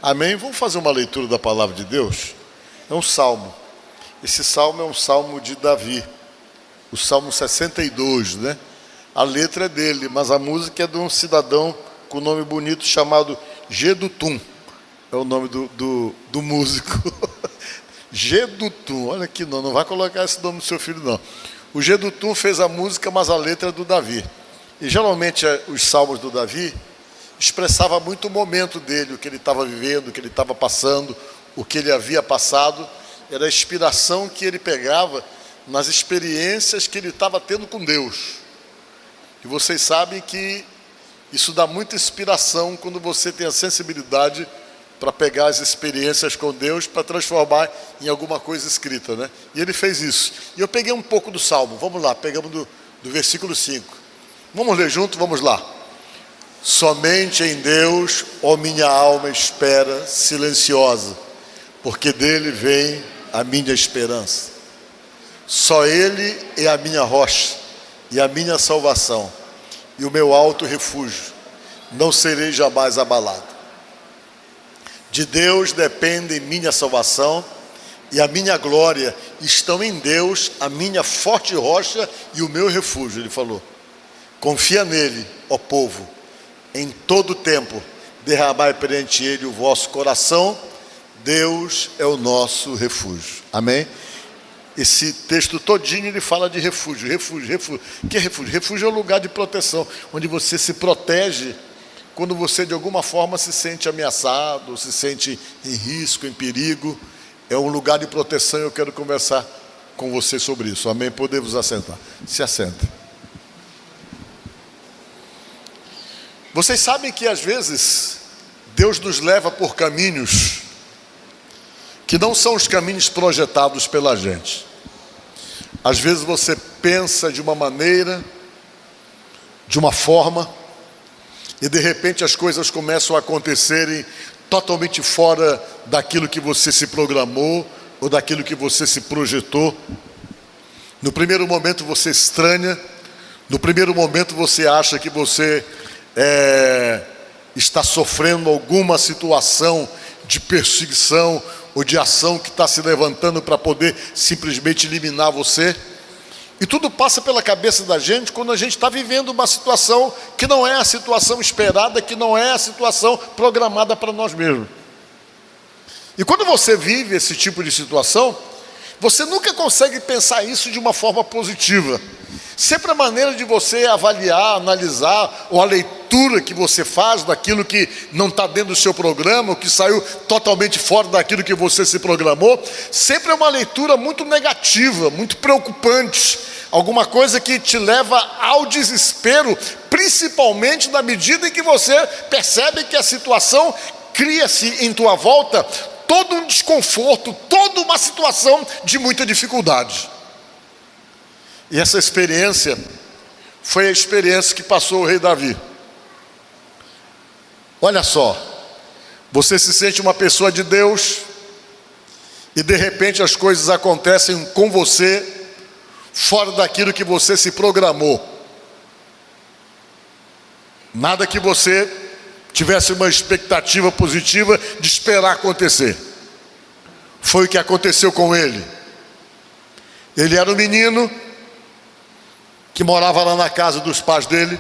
Amém? Vamos fazer uma leitura da palavra de Deus? É um salmo. Esse salmo é um salmo de Davi. O salmo 62, né? A letra é dele, mas a música é de um cidadão com nome bonito chamado Jedutum. É o nome do músico. Jedutum, olha aqui, não vai colocar esse nome do seu filho, não. O Jedutum fez a música, mas a letra é do Davi. E geralmente os salmos do Davi expressava muito o momento dele, o que ele estava vivendo, o que ele estava passando, o que ele havia passado. Era a inspiração que ele pegava nas experiências que ele estava tendo com Deus. E vocês sabem que isso dá muita inspiração quando você tem a sensibilidade para pegar as experiências com Deus para transformar em alguma coisa escrita, né? E ele fez isso. E eu peguei um pouco do salmo, vamos lá, pegamos do versículo 5. Vamos ler junto, vamos lá. Somente em Deus, ó minha alma, espera silenciosa, porque dele vem a minha esperança. Só ele é a minha rocha e a minha salvação, e o meu alto refúgio. Não serei jamais abalado. De Deus depende minha salvação e a minha glória. Estão em Deus a minha forte rocha e o meu refúgio. Ele falou: confia nele, ó povo, em todo tempo, derramai perante ele o vosso coração. Deus é o nosso refúgio. Amém? Esse texto todinho ele fala de refúgio. O que é refúgio? Refúgio é um lugar de proteção, onde você se protege quando você de alguma forma se sente ameaçado, se sente em risco, em perigo. É um lugar de proteção e eu quero conversar com você sobre isso. Amém? Podemos assentar. Se assenta. Vocês sabem que às vezes Deus nos leva por caminhos que não são os caminhos projetados pela gente. Às vezes você pensa de uma maneira, de uma forma, e de repente as coisas começam a acontecerem totalmente fora daquilo que você se programou ou daquilo que você se projetou. No primeiro momento você estranha, no primeiro momento você acha que você está sofrendo alguma situação de perseguição ou de ação que está se levantando para poder simplesmente eliminar você. E tudo passa pela cabeça da gente quando a gente está vivendo uma situação que não é a situação esperada, que não é a situação programada para nós mesmos. E quando você vive esse tipo de situação, você nunca consegue pensar isso de uma forma positiva. Sempre a maneira de você avaliar, analisar, ou a leitura que você faz daquilo que não está dentro do seu programa, ou que saiu totalmente fora daquilo que você se programou, sempre é uma leitura muito negativa, muito preocupante, alguma coisa que te leva ao desespero, principalmente na medida em que você percebe que a situação cria-se em tua volta todo um desconforto, toda uma situação de muita dificuldade. E essa experiência foi a experiência que passou o rei Davi. Olha só, você se sente uma pessoa de Deus e de repente as coisas acontecem com você fora daquilo que você se programou. Nada que você tivesse uma expectativa positiva de esperar acontecer. Foi o que aconteceu com ele. Ele era um menino que morava lá na casa dos pais dele,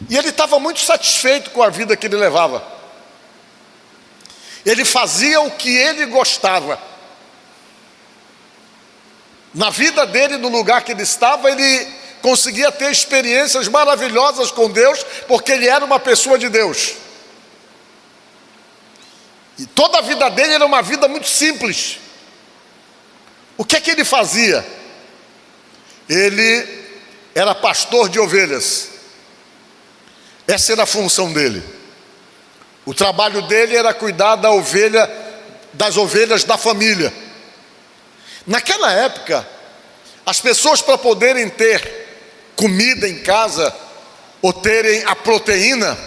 e ele estava muito satisfeito com a vida que ele levava. Ele fazia o que ele gostava. Na vida dele, no lugar que ele estava, ele conseguia ter experiências maravilhosas com Deus, porque ele era uma pessoa de Deus. E toda a vida dele era uma vida muito simples. O que é que ele fazia? Ele era pastor de ovelhas. Essa era a função dele. O trabalho dele era cuidar das ovelhas da família. Naquela época, as pessoas, para poderem ter comida em casa ou terem a proteína,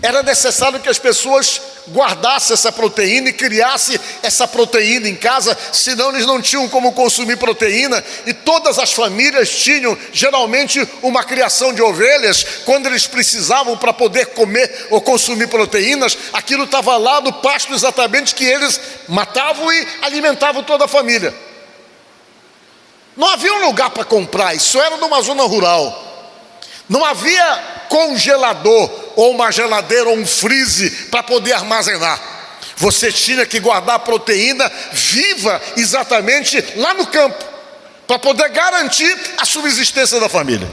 Era necessário que as pessoas guardassem essa proteína e criassem essa proteína em casa, senão eles não tinham como consumir proteína. E todas as famílias tinham geralmente uma criação de ovelhas. Quando eles precisavam para poder comer ou consumir proteínas, aquilo estava lá no pasto exatamente que eles matavam e alimentavam toda a família. Não havia um lugar para comprar, isso era numa zona rural. Não havia congelador, ou uma geladeira, ou um freezer para poder armazenar. Você tinha que guardar a proteína viva exatamente lá no campo, para poder garantir a subsistência da família.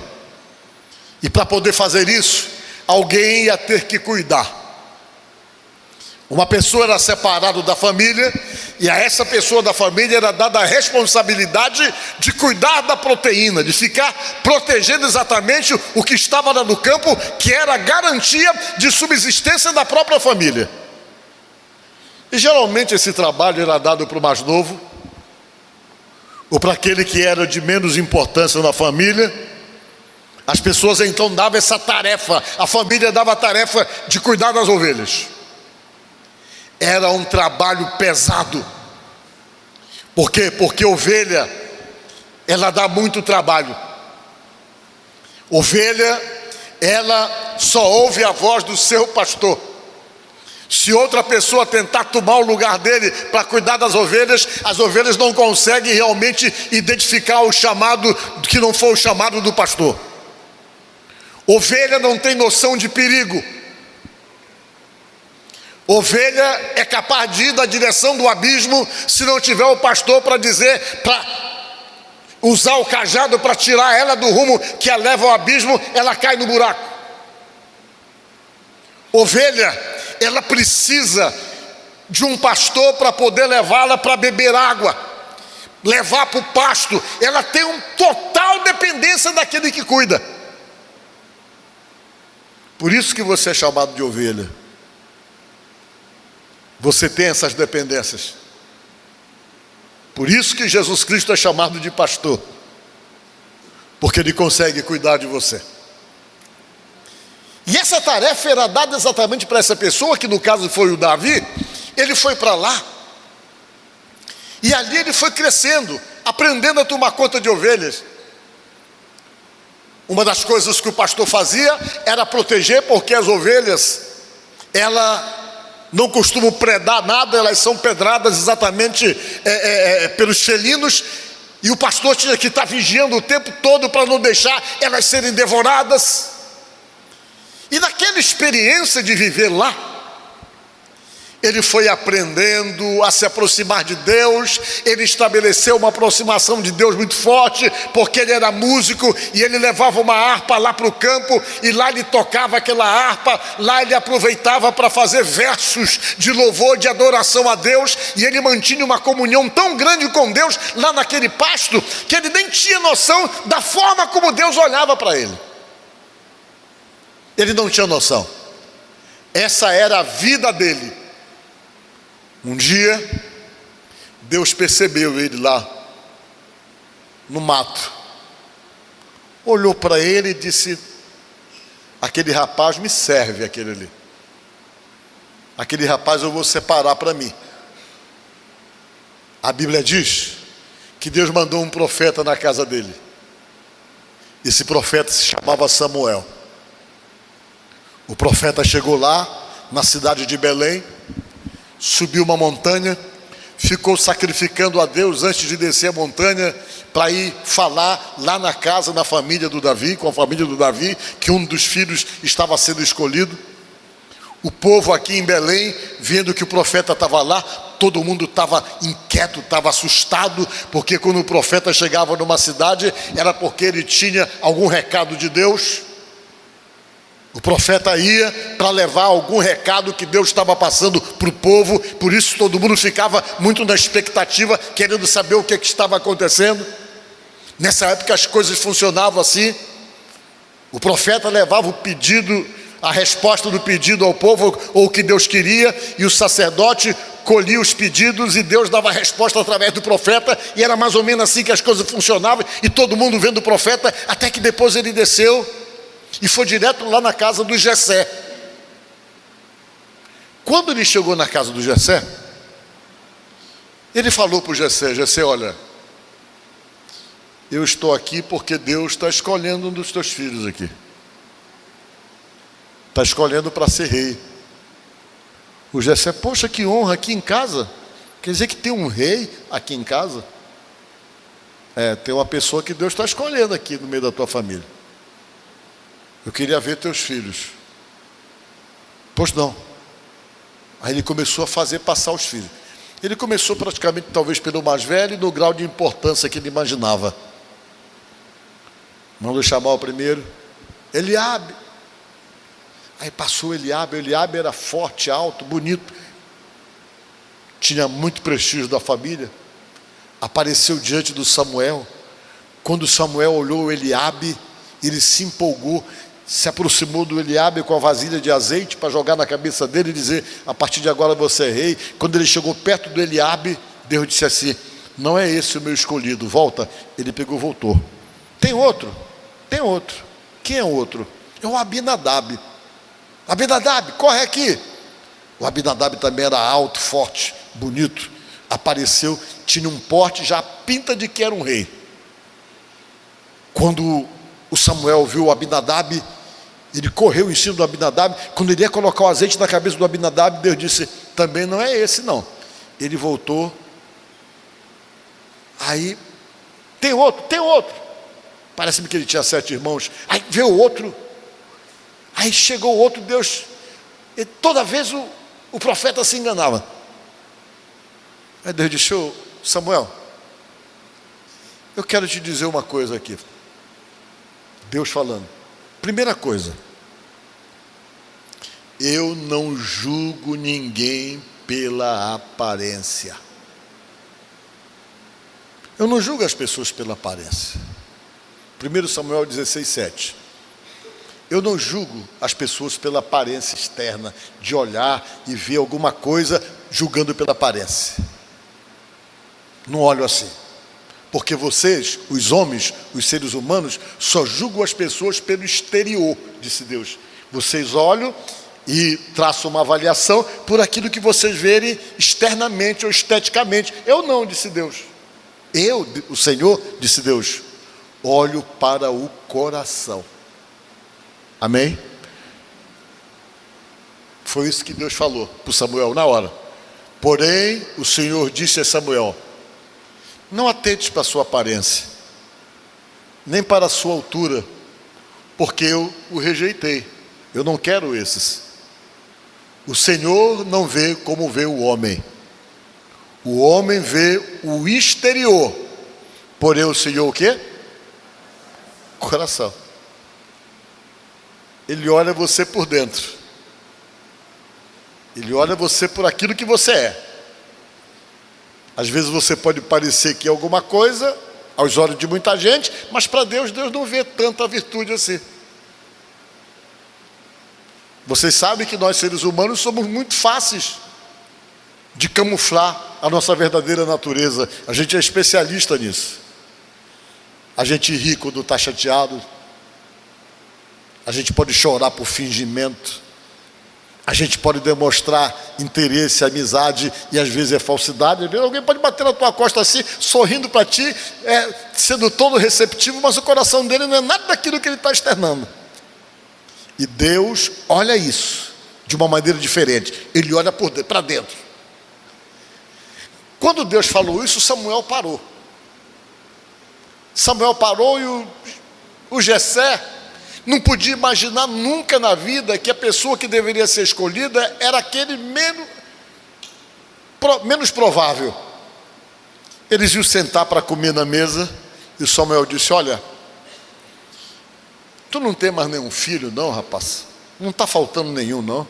E para poder fazer isso, alguém ia ter que cuidar. Uma pessoa era separada da família, e a essa pessoa da família era dada a responsabilidade de cuidar da proteína, de ficar protegendo exatamente o que estava lá no campo, que era a garantia de subsistência da própria família. E geralmente esse trabalho era dado para o mais novo, ou para aquele que era de menos importância na família. As pessoas então davam essa tarefa, a família dava a tarefa de cuidar das ovelhas. Era um trabalho pesado. Por quê? Porque ovelha, ela dá muito trabalho. Ovelha, ela só ouve a voz do seu pastor. Se outra pessoa tentar tomar o lugar dele para cuidar das ovelhas, as ovelhas não conseguem realmente identificar o chamado que não foi o chamado do pastor. Ovelha não tem noção de perigo. Ovelha é capaz de ir na direção do abismo se não tiver o pastor para dizer, para usar o cajado para tirar ela do rumo que a leva ao abismo, ela cai no buraco. Ovelha, ela precisa de um pastor para poder levá-la para beber água, levar para o pasto. Ela tem uma total dependência daquele que cuida. Por isso que você é chamado de ovelha. Você tem essas dependências. Por isso que Jesus Cristo é chamado de pastor, porque Ele consegue cuidar de você. E essa tarefa era dada exatamente para essa pessoa, que no caso foi o Davi. Ele foi para lá, e ali ele foi crescendo, aprendendo a tomar conta de ovelhas. Uma das coisas que o pastor fazia era proteger, porque as ovelhas, ela não costumam predar nada, elas são pedradas exatamente pelos felinos, e o pastor tinha que estar vigiando o tempo todo para não deixar elas serem devoradas. E naquela experiência de viver lá, ele foi aprendendo a se aproximar de Deus. Ele estabeleceu uma aproximação de Deus muito forte, porque ele era músico e ele levava uma harpa lá para o campo, e lá ele tocava aquela harpa, lá ele aproveitava para fazer versos de louvor, de adoração a Deus, e ele mantinha uma comunhão tão grande com Deus lá naquele pasto, que ele nem tinha noção da forma como Deus olhava para ele. Ele não tinha noção. Essa era a vida dele. Um dia, Deus percebeu ele lá no mato, olhou para ele e disse: aquele rapaz me serve, aquele ali. Aquele rapaz eu vou separar para mim. A Bíblia diz que Deus mandou um profeta na casa dele. Esse profeta se chamava Samuel. O profeta chegou lá na cidade de Belém, subiu uma montanha, ficou sacrificando a Deus antes de descer a montanha para ir falar lá na casa, na família do Davi, com a família do Davi, que um dos filhos estava sendo escolhido. O povo aqui em Belém, vendo que o profeta estava lá, todo mundo estava inquieto, estava assustado, porque quando o profeta chegava numa cidade, era porque ele tinha algum recado de Deus. O profeta ia para levar algum recado que Deus estava passando para o povo. Por isso todo mundo ficava muito na expectativa, querendo saber o que estava acontecendo. Nessa época as coisas funcionavam assim. O profeta levava o pedido, a resposta do pedido ao povo, ou o que Deus queria, e o sacerdote colhia os pedidos e Deus dava a resposta através do profeta. E era mais ou menos assim que as coisas funcionavam, e todo mundo vendo o profeta, até que depois ele desceu e foi direto lá na casa do Jessé. Quando ele chegou na casa do Jessé, ele falou para o Jessé: Jessé, olha, eu estou aqui porque Deus está escolhendo um dos teus filhos aqui. Está escolhendo para ser rei. O Jessé: poxa, que honra, aqui em casa. Quer dizer que tem um rei aqui em casa? Tem uma pessoa que Deus está escolhendo aqui no meio da tua família. Eu queria ver teus filhos. Pois não. Aí ele começou a fazer passar os filhos. Ele começou praticamente, talvez, pelo mais velho e no grau de importância que ele imaginava. Mandou chamar o primeiro, Eliabe. Aí passou Eliabe. Eliabe era forte, alto, bonito, tinha muito prestígio da família. Apareceu diante do Samuel. Quando Samuel olhou Eliabe, ele se empolgou, se aproximou do Eliabe com a vasilha de azeite para jogar na cabeça dele e dizer: a partir de agora você é rei. Quando ele chegou perto do Eliabe, Deus disse assim: não é esse o meu escolhido, volta. Ele pegou e voltou. Tem outro. Quem é o outro? É o Abinadab. Abinadab, corre aqui. O Abinadab também era alto, forte, bonito. Apareceu, tinha um porte, já pinta de que era um rei. Quando o Samuel viu o Abinadab, ele correu em cima do Abinadab. Quando ele ia colocar o azeite na cabeça do Abinadab, Deus disse: também não é esse não. Ele voltou. Aí, tem outro. Parece-me que ele tinha 7 irmãos. Aí veio o outro. Aí chegou o outro. Deus, e toda vez o profeta se enganava. Aí Deus disse: ô Samuel, eu quero te dizer uma coisa aqui. Deus falando. Primeira coisa, eu não julgo ninguém pela aparência. Eu não julgo as pessoas pela aparência. 1 Samuel 16:7. Eu não julgo as pessoas pela aparência externa, de olhar e ver alguma coisa julgando pela aparência. Não olho assim. Porque vocês, os homens, os seres humanos, só julgam as pessoas pelo exterior, disse Deus. Vocês olham e traçam uma avaliação por aquilo que vocês verem externamente ou esteticamente. Eu não, disse Deus. Eu, o Senhor, disse Deus, olho para o coração. Amém? Foi isso que Deus falou para Samuel na hora. Porém, o Senhor disse a Samuel: não atentes para a sua aparência, nem para a sua altura, porque eu o rejeitei. Eu não quero esses. O Senhor não vê como vê o homem. O homem vê o exterior, porém o Senhor o quê? Coração. Ele olha você por dentro. Ele olha você por aquilo que você é. Às vezes você pode parecer que é alguma coisa aos olhos de muita gente, mas para Deus, Deus não vê tanta virtude assim. Vocês sabem que nós seres humanos somos muito fáceis de camuflar a nossa verdadeira natureza. A gente é especialista nisso. A gente ri quando está chateado. A gente pode chorar por fingimento. A gente pode demonstrar interesse, amizade, e às vezes é falsidade. Às vezes alguém pode bater na tua costa assim, sorrindo para ti, sendo todo receptivo, mas o coração dele não é nada daquilo que ele está externando. E Deus olha isso de uma maneira diferente. Ele olha para dentro. Quando Deus falou isso, Samuel parou. Samuel parou e o Jessé não podia imaginar nunca na vida que a pessoa que deveria ser escolhida era aquele menos provável. Eles iam sentar para comer na mesa e Samuel disse: olha, tu não tem mais nenhum filho não, rapaz? Não está faltando nenhum não?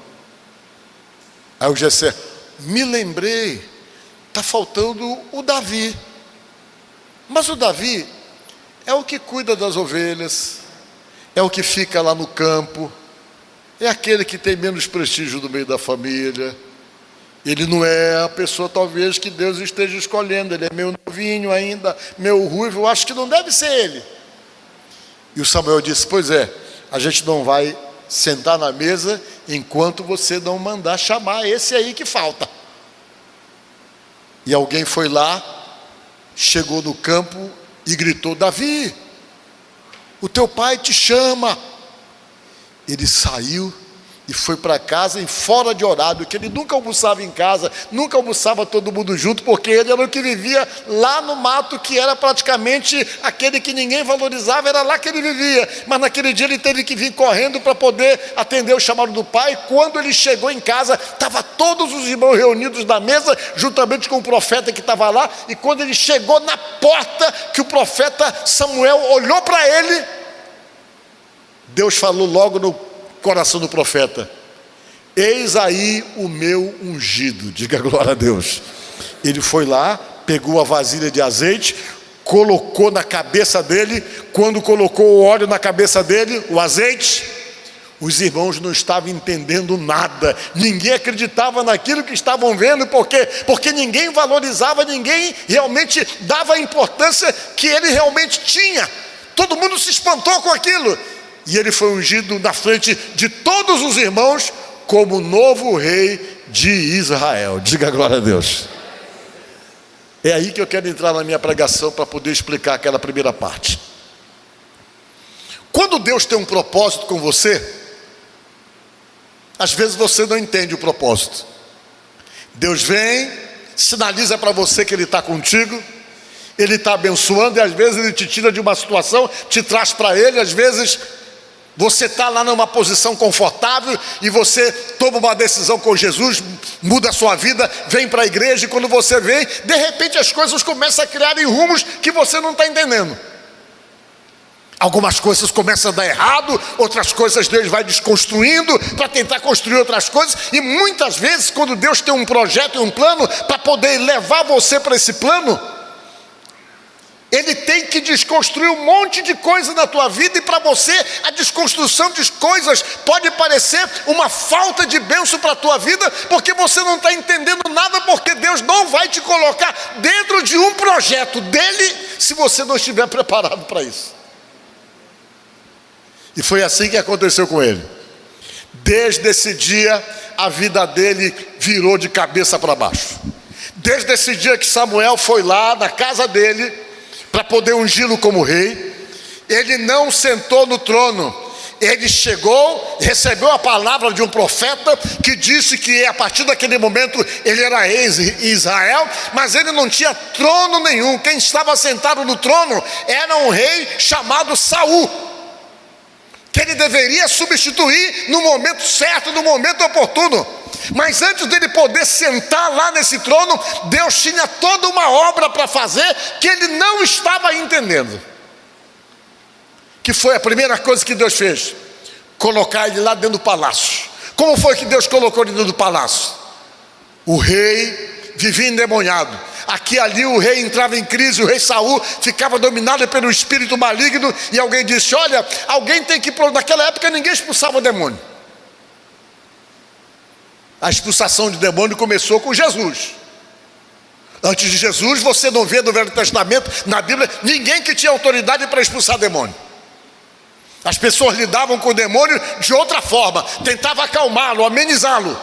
Aí o Jessé: me lembrei, está faltando o Davi. Mas o Davi é o que cuida das ovelhas, é o que fica lá no campo, é aquele que tem menos prestígio no meio da família. Ele não é a pessoa talvez que Deus esteja escolhendo. Ele é meio novinho ainda, meio ruivo, eu acho que não deve ser ele. E o Samuel disse: pois é, a gente não vai sentar na mesa enquanto você não mandar chamar esse aí que falta. E alguém foi lá, chegou no campo e gritou: Davi, o teu pai te chama. Ele saiu e foi para casa em fora de horário, que ele nunca almoçava em casa, nunca almoçava todo mundo junto, porque ele era o que vivia lá no mato, que era praticamente aquele que ninguém valorizava, era lá que ele vivia. Mas naquele dia ele teve que vir correndo para poder atender o chamado do pai. Quando ele chegou em casa, estavam todos os irmãos reunidos na mesa, juntamente com o profeta que estava lá. E quando ele chegou na porta, que o profeta Samuel olhou para ele, Deus falou logo no coração do profeta: eis aí o meu ungido. Diga glória a Deus. Ele foi lá, pegou a vasilha de azeite, colocou na cabeça dele. Quando colocou o óleo na cabeça dele, o azeite, os irmãos não estavam entendendo nada, ninguém acreditava naquilo que estavam vendo, porque ninguém valorizava, ninguém realmente dava a importância que ele realmente tinha. Todo mundo se espantou com aquilo. E ele foi ungido na frente de todos os irmãos como novo rei de Israel. Diga glória a Deus. É aí que eu quero entrar na minha pregação para poder explicar aquela primeira parte. Quando Deus tem um propósito com você, às vezes você não entende o propósito. Deus vem, sinaliza para você que Ele está contigo, Ele está abençoando, e às vezes Ele te tira de uma situação, te traz para Ele. Às vezes você está lá numa posição confortável e você toma uma decisão com Jesus, muda a sua vida, vem para a igreja, e quando você vem, de repente as coisas começam a criar em rumos que você não está entendendo. Algumas coisas começam a dar errado, outras coisas Deus vai desconstruindo para tentar construir outras coisas. E muitas vezes, quando Deus tem um projeto e um plano para poder levar você para esse plano, Ele tem que desconstruir um monte de coisa na tua vida. E para você, a desconstrução de coisas pode parecer uma falta de bênção para a tua vida, porque você não está entendendo nada, porque Deus não vai te colocar dentro de um projeto dele se você não estiver preparado para isso. E foi assim que aconteceu com ele. Desde esse dia, a vida dele virou de cabeça para baixo. Desde esse dia que Samuel foi lá na casa dele para poder ungí-lo como rei, ele não sentou no trono. Ele chegou, recebeu a palavra de um profeta que disse que a partir daquele momento ele era rei em Israel, mas ele não tinha trono nenhum. Quem estava sentado no trono era um rei chamado Saul, que ele deveria substituir no momento certo, no momento oportuno. Mas antes dele poder sentar lá nesse trono, Deus tinha toda uma obra para fazer que ele não estava entendendo. Que foi a primeira coisa que Deus fez? Colocar ele lá dentro do palácio. Como foi que Deus colocou ele dentro do palácio? O rei vivia endemoniado. Aqui e ali o rei entrava em crise, o rei Saul ficava dominado pelo espírito maligno. E alguém disse: olha, alguém tem que... Naquela época ninguém expulsava o demônio. A expulsação de demônio começou com Jesus. Antes de Jesus, você não vê no Velho Testamento, na Bíblia, ninguém que tinha autoridade para expulsar demônio. As pessoas lidavam com o demônio de outra forma, tentavam acalmá-lo, amenizá-lo.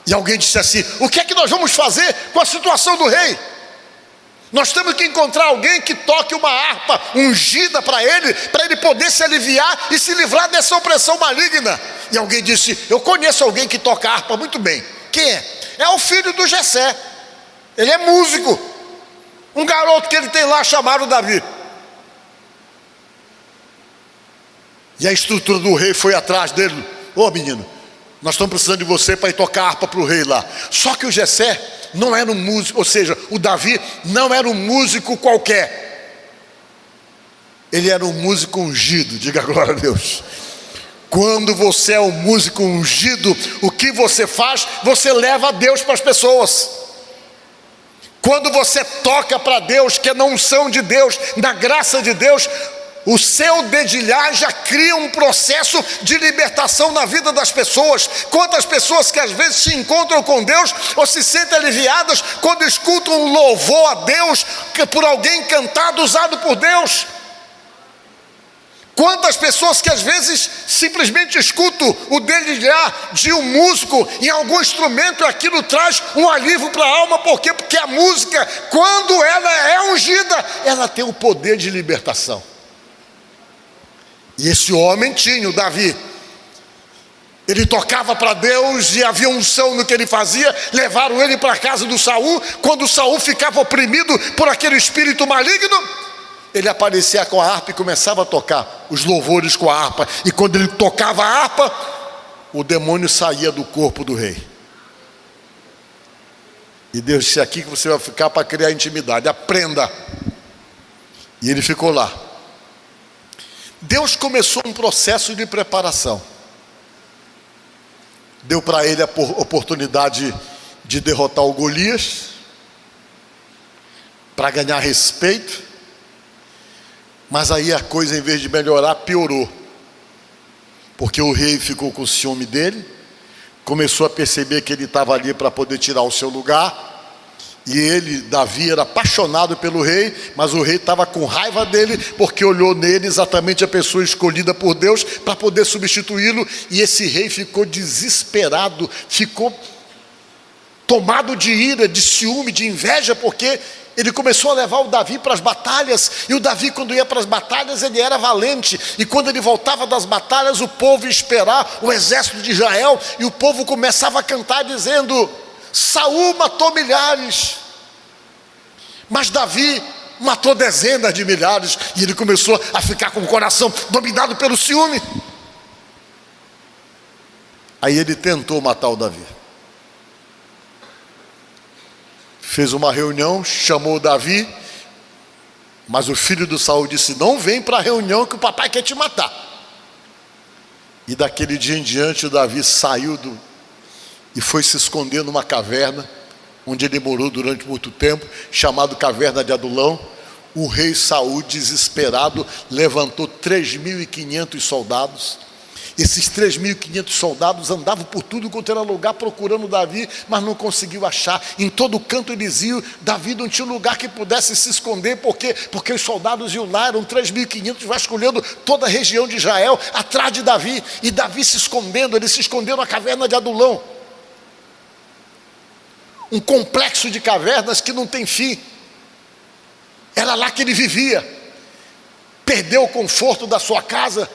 E alguém disse assim: o que é que nós vamos fazer com a situação do rei? Nós temos que encontrar alguém que toque uma harpa ungida para ele poder se aliviar e se livrar dessa opressão maligna. E alguém disse: eu conheço alguém que toca harpa muito bem. Quem é? É o filho do Jessé. Ele é músico. Um garoto que ele tem lá chamado Davi. E a estrutura do rei foi atrás dele: ô menino, nós estamos precisando de você para ir tocar harpa para o rei lá. Só que o Jessé não era um músico, ou seja, o Davi não era um músico qualquer. Ele era um músico ungido. Diga glória a Deus. Quando você é um músico ungido, o que você faz? Você leva a Deus para as pessoas. Quando você toca para Deus, que é na unção de Deus, na graça de Deus, o seu dedilhar já cria um processo de libertação na vida das pessoas. Quantas pessoas que às vezes se encontram com Deus ou se sentem aliviadas quando escutam um louvor a Deus por alguém cantado, usado por Deus. Quantas pessoas que às vezes simplesmente escutam o dedilhar de um músico em algum instrumento e aquilo traz um alívio para a alma. Por quê? Porque a música, quando ela é ungida, ela tem o poder de libertação. E esse homem tinha, o Davi. Ele tocava para Deus e havia unção no que ele fazia. Levaram ele para a casa do Saul. Quando o Saul ficava oprimido por aquele espírito maligno, ele aparecia com a harpa e começava a tocar os louvores com a harpa. E quando ele tocava a harpa, o demônio saía do corpo do rei. E Deus disse: aqui que você vai ficar para criar intimidade, aprenda. E ele ficou lá. Deus começou um processo de preparação. Deu para ele a oportunidade de derrotar o Golias, para ganhar respeito. Mas aí a coisa, em vez de melhorar, piorou. Porque o rei ficou com ciúme dele, começou a perceber que ele estava ali para poder tirar o seu lugar. E ele, Davi, era apaixonado pelo rei, mas o rei estava com raiva dele, porque olhou nele exatamente a pessoa escolhida por Deus para poder substituí-lo. E esse rei ficou desesperado, ficou tomado de ira, de ciúme, de inveja, porque ele começou a levar o Davi para as batalhas. E o Davi, quando ia para as batalhas, ele era valente. E quando ele voltava das batalhas, o povo ia esperar o exército de Israel. E o povo começava a cantar dizendo: Saul matou milhares, mas Davi matou dezenas de milhares. E ele começou a ficar com o coração dominado pelo ciúme. Aí ele tentou matar o Davi. Fez uma reunião, chamou o Davi, mas o filho do Saul disse: não vem para a reunião que o papai quer te matar. E daquele dia em diante o Davi saiu e foi se esconder numa caverna, onde ele morou durante muito tempo, chamado Caverna de Adulão. O rei Saul, desesperado, levantou 3.500 soldados. Esses 3.500 soldados andavam por tudo quanto era lugar procurando Davi, mas não conseguiu achar. Em todo canto eles iam. Davi não tinha lugar que pudesse se esconder. Por quê? Porque os soldados iam lá, eram 3.500, vasculhando toda a região de Israel, atrás de Davi. E Davi se escondendo, ele se escondeu na caverna de Adulão. Um complexo de cavernas que não tem fim. Era lá que ele vivia. Perdeu o conforto da sua casa,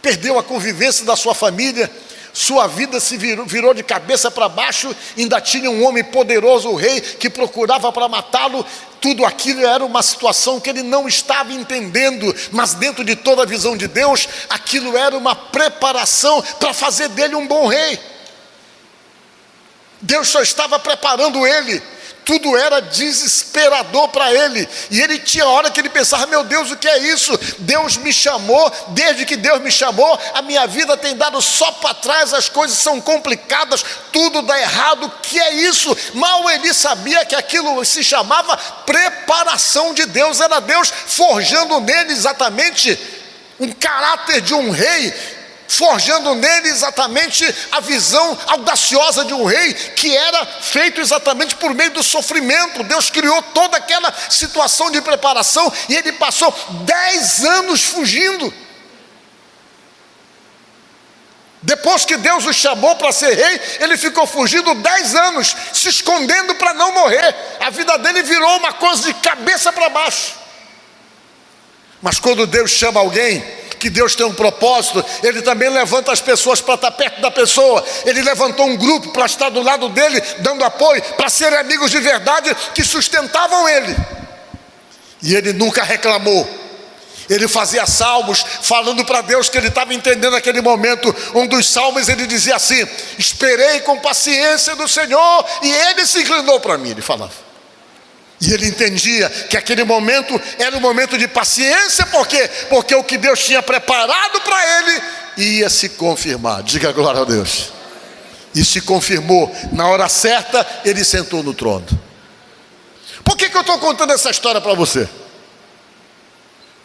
perdeu a convivência da sua família, sua vida se virou de cabeça para baixo. Ainda tinha um homem poderoso, o rei, que procurava para matá-lo. Tudo aquilo era uma situação que ele não estava entendendo, mas dentro de toda a visão de Deus, aquilo era uma preparação para fazer dele um bom rei. Deus só estava preparando ele. Tudo era desesperador para ele. E ele tinha hora que ele pensava: meu Deus, o que é isso? Deus me chamou. Desde que Deus me chamou, a minha vida tem dado só para trás. As coisas são complicadas, tudo dá errado. O que é isso? Mal ele sabia que aquilo se chamava preparação de Deus. Era Deus forjando nele exatamente um caráter de um rei, forjando nele exatamente a visão audaciosa de um rei, que era feito exatamente por meio do sofrimento. Deus criou toda aquela situação de preparação, e ele passou 10 anos fugindo. Depois que Deus o chamou para ser rei, ele ficou fugindo 10 anos, se escondendo para não morrer. A vida dele virou uma coisa de cabeça para baixo. Mas quando Deus chama alguém, que Deus tem um propósito, ele também levanta as pessoas para estar perto da pessoa. Ele levantou um grupo para estar do lado dele, dando apoio, para serem amigos de verdade, que sustentavam ele. E ele nunca reclamou. Ele fazia salmos, falando para Deus que ele estava entendendo aquele momento. Um dos salmos ele dizia assim: esperei com paciência do Senhor, e ele se inclinou para mim. Ele falava. E ele entendia que aquele momento era um momento de paciência. Por quê? Porque o que Deus tinha preparado para ele ia se confirmar. Diga glória a Deus. E se confirmou. Na hora certa, ele sentou no trono. Por que eu estou contando essa história para você?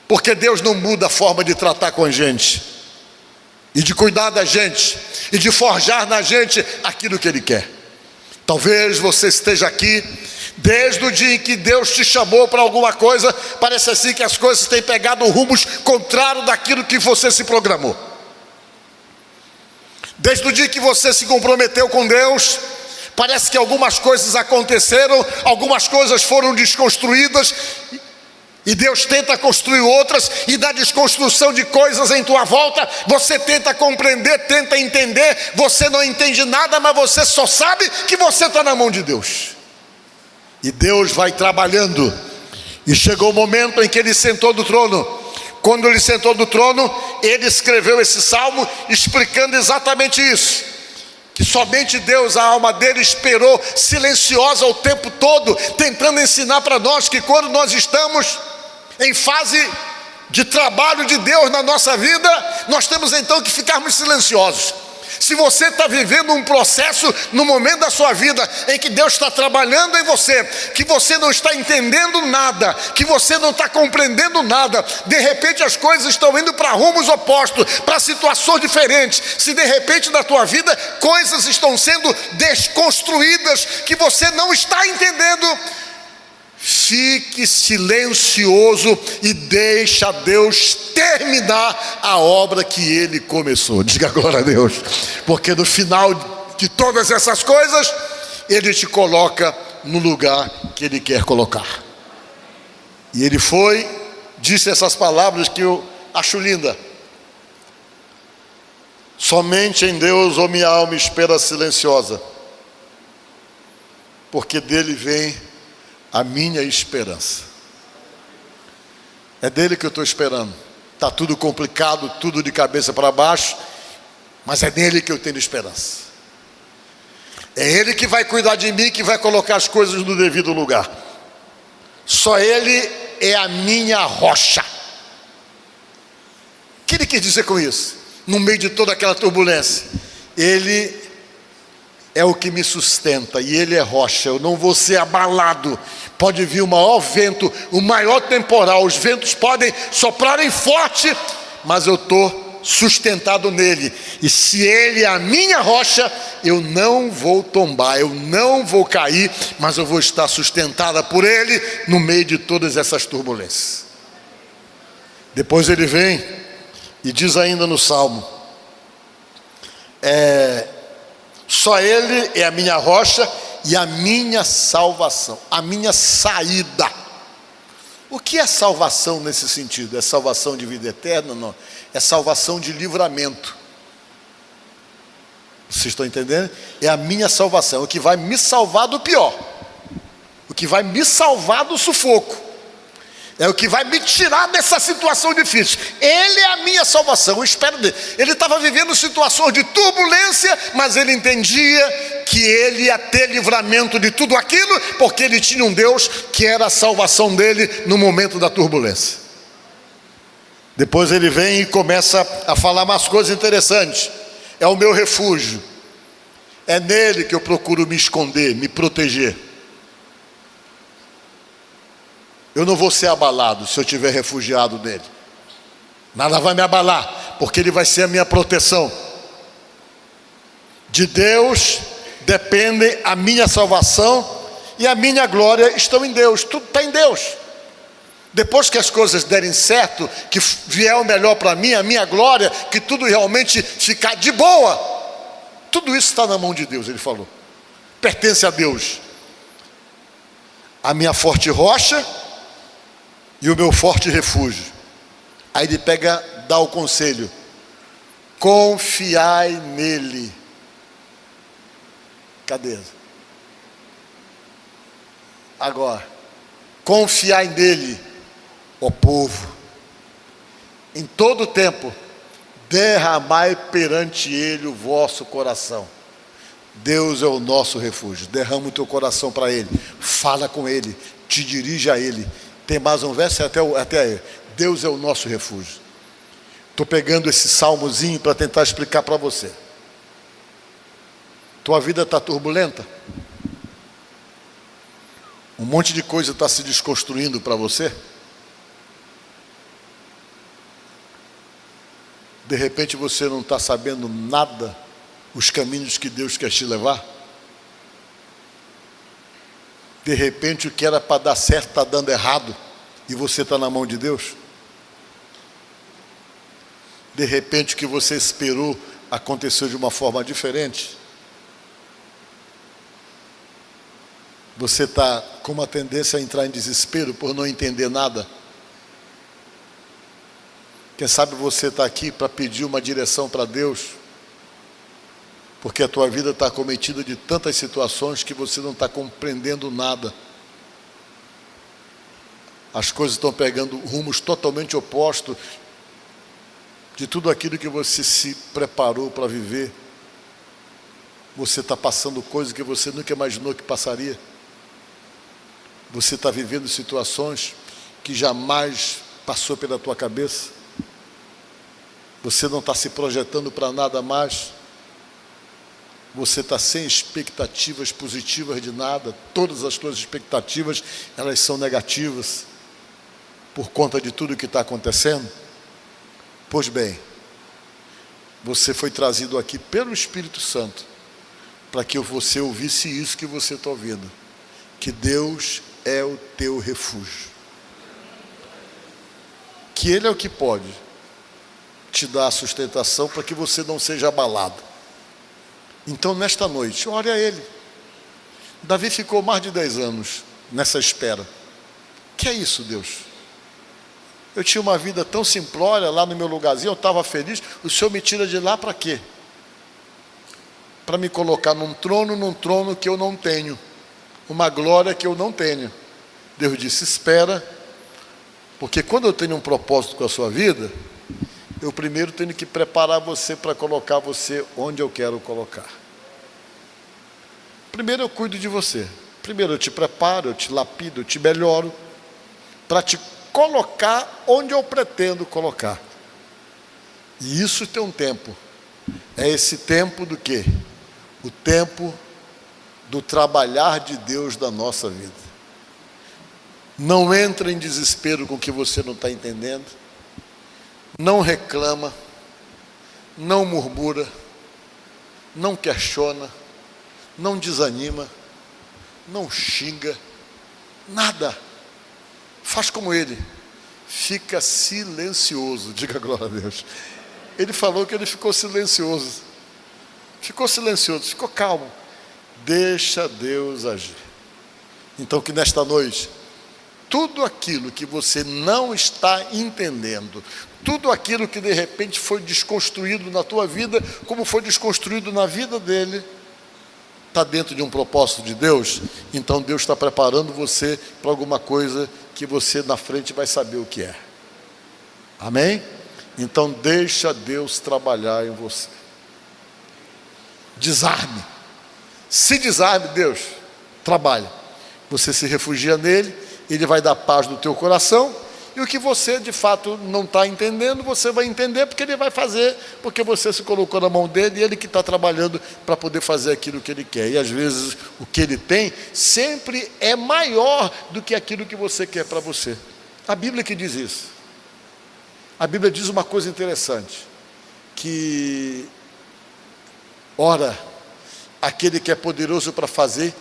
Porque Deus não muda a forma de tratar com a gente, e de cuidar da gente, e de forjar na gente aquilo que Ele quer. Talvez você esteja aqui Desde o dia em que Deus te chamou para alguma coisa, parece assim que as coisas têm pegado rumos contrários daquilo que você se programou. Desde o dia que você se comprometeu com Deus, parece que algumas coisas aconteceram, algumas coisas foram desconstruídas, e Deus tenta construir outras, e da desconstrução de coisas em tua volta, você tenta compreender, tenta entender, você não entende nada, mas você só sabe que você está na mão de Deus. E Deus vai trabalhando, e chegou o momento em que Ele sentou do trono. Quando Ele sentou do trono, Ele escreveu esse salmo, explicando exatamente isso, que somente Deus, a alma dele, esperou silenciosa o tempo todo, tentando ensinar para nós que quando nós estamos em fase de trabalho de Deus na nossa vida, nós temos então que ficarmos silenciosos. Se você está vivendo um processo no momento da sua vida em que Deus está trabalhando em você, que você não está entendendo nada, que você não está compreendendo nada, de repente as coisas estão indo para rumos opostos, para situações diferentes, se de repente na tua vida coisas estão sendo desconstruídas que você não está entendendo, fique silencioso e deixa Deus terminar a obra que Ele começou. Diga glória a Deus. Porque no final de todas essas coisas, Ele te coloca no lugar que Ele quer colocar. E Ele disse essas palavras que eu acho linda. Somente em Deus, ó minha alma, espera silenciosa, porque dele vem a minha esperança. É dele que eu estou esperando. Está tudo complicado, tudo de cabeça para baixo, mas é nele que eu tenho esperança. É Ele que vai cuidar de mim, que vai colocar as coisas no devido lugar. Só Ele é a minha rocha. O que Ele quis dizer com isso? No meio de toda aquela turbulência, Ele é o que me sustenta, e Ele é rocha. Eu não vou ser abalado. Pode vir o maior vento, o maior temporal, os ventos podem soprarem forte, mas eu estou sustentado nele. E se Ele é a minha rocha, eu não vou tombar, eu não vou cair, mas eu vou estar sustentada por Ele no meio de todas essas turbulências. Depois Ele vem e diz ainda no Salmo, só Ele é a minha rocha e a minha salvação, a minha saída. O que é salvação nesse sentido? É salvação de vida eterna? Não. É salvação de livramento. Vocês estão entendendo? É a minha salvação, o que vai me salvar do pior, o que vai me salvar do sufoco, é o que vai me tirar dessa situação difícil. Ele é a minha salvação, eu espero dele. Ele estava vivendo situações de turbulência, mas ele entendia que ele ia ter livramento de tudo aquilo, porque ele tinha um Deus que era a salvação dele no momento da turbulência. Depois ele vem e começa a falar umas coisas interessantes. É o meu refúgio, é nele que eu procuro me esconder, me proteger. Eu não vou ser abalado se eu estiver refugiado nele. Nada vai me abalar, porque ele vai ser a minha proteção. De Deus depende a minha salvação e a minha glória estão em Deus. Tudo está em Deus. Depois que as coisas derem certo, que vier o melhor para mim, a minha glória, que tudo realmente ficar de boa, tudo isso está na mão de Deus, ele falou. Pertence a Deus. A minha forte rocha e o meu forte refúgio. Aí ele dá o conselho: confiai nele. Cadê? Agora, confiai nele, ó povo, em todo tempo, derramai perante ele o vosso coração. Deus é o nosso refúgio. Derrama o teu coração para ele, fala com ele, te dirige a ele. Tem mais um verso até aí. Deus é o nosso refúgio. Estou pegando esse salmozinho para tentar explicar para você. Tua vida está turbulenta? Um monte de coisa está se desconstruindo para você? De repente você não está sabendo nada, os caminhos que Deus quer te levar? De repente o que era para dar certo está dando errado e você está na mão de Deus? De repente o que você esperou aconteceu de uma forma diferente? Você está com uma tendência a entrar em desespero por não entender nada? Quem sabe você está aqui para pedir uma direção para Deus, porque a tua vida está acometida de tantas situações que você não está compreendendo nada. As coisas estão pegando rumos totalmente opostos de tudo aquilo que você se preparou para viver. Você está passando coisas que você nunca imaginou que passaria. Você está vivendo situações que jamais passou pela tua cabeça. Você não está se projetando para nada mais. Você está sem expectativas positivas de nada. Todas as tuas expectativas, elas são negativas por conta de tudo que está acontecendo. Pois bem, você foi trazido aqui pelo Espírito Santo para que você ouvisse isso que você está ouvindo, que Deus é o teu refúgio, que Ele é o que pode te dar a sustentação para que você não seja abalado. Então nesta noite, ore a Ele. Davi ficou mais de 10 anos nessa espera. Que é isso, Deus? Eu tinha uma vida tão simplória lá no meu lugarzinho, eu estava feliz. O Senhor me tira de lá para quê? Para me colocar num trono que eu não tenho, uma glória que eu não tenho. Deus disse: espera, porque quando eu tenho um propósito com a sua vida, eu primeiro tenho que preparar você para colocar você onde eu quero colocar. Primeiro eu cuido de você. Primeiro eu te preparo, eu te lapido, eu te melhoro, para te colocar onde eu pretendo colocar. E isso tem um tempo. É esse tempo do quê? O tempo do trabalhar de Deus na nossa vida. Não entra em desespero com o que você não está entendendo. Não reclama, não murmura, não questiona, não desanima, não xinga, nada. Faz como Ele, fica silencioso. Diga glória a Deus. Ele falou que ele ficou silencioso, ficou calmo. Deixa Deus agir. Então que nesta noite, tudo aquilo que você não está entendendo, tudo aquilo que de repente foi desconstruído na tua vida, como foi desconstruído na vida dele, está dentro de um propósito de Deus. Então Deus está preparando você para alguma coisa que você na frente vai saber o que é. Amém? Então deixa Deus trabalhar em você. Desarme. Se desarme, Deus trabalha. Você se refugia nele, Ele vai dar paz no teu coração, e o que você de fato não está entendendo, você vai entender, porque Ele vai fazer, porque você se colocou na mão dele, e Ele que está trabalhando para poder fazer aquilo que Ele quer. E às vezes o que Ele tem sempre é maior do que aquilo que você quer para você. A Bíblia que diz isso. A Bíblia diz uma coisa interessante, que ora, aquele que é poderoso para fazer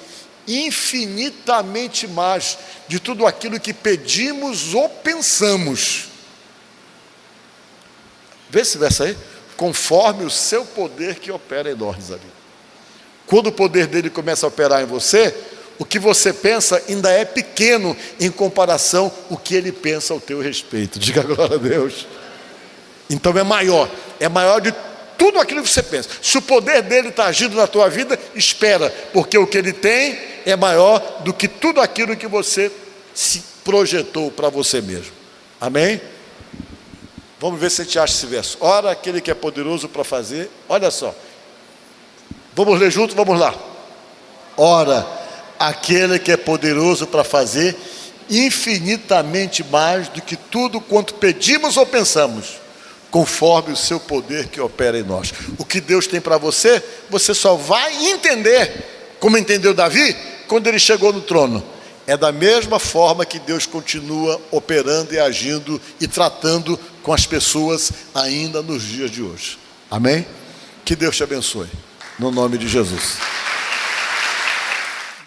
infinitamente mais de tudo aquilo que pedimos ou pensamos. Vê esse verso aí. Conforme o seu poder que opera em nós, ali. Quando o poder dele começa a operar em você, o que você pensa ainda é pequeno em comparação ao que ele pensa ao teu respeito. Diga glória a Deus. Então é maior de tudo aquilo que você pensa. Se o poder dele está agindo na tua vida, espera, porque o que ele tem é maior do que tudo aquilo que você se projetou para você mesmo. Amém? Vamos ver se a gente acha esse verso. Ora, aquele que é poderoso para fazer, olha só. Vamos ler junto, vamos lá. Ora, aquele que é poderoso para fazer infinitamente mais do que tudo quanto pedimos ou pensamos, conforme o seu poder que opera em nós. O que Deus tem para você, você só vai entender, como entendeu Davi, quando ele chegou no trono. É da mesma forma que Deus continua operando e agindo e tratando com as pessoas ainda nos dias de hoje. Amém? Que Deus te abençoe, no nome de Jesus.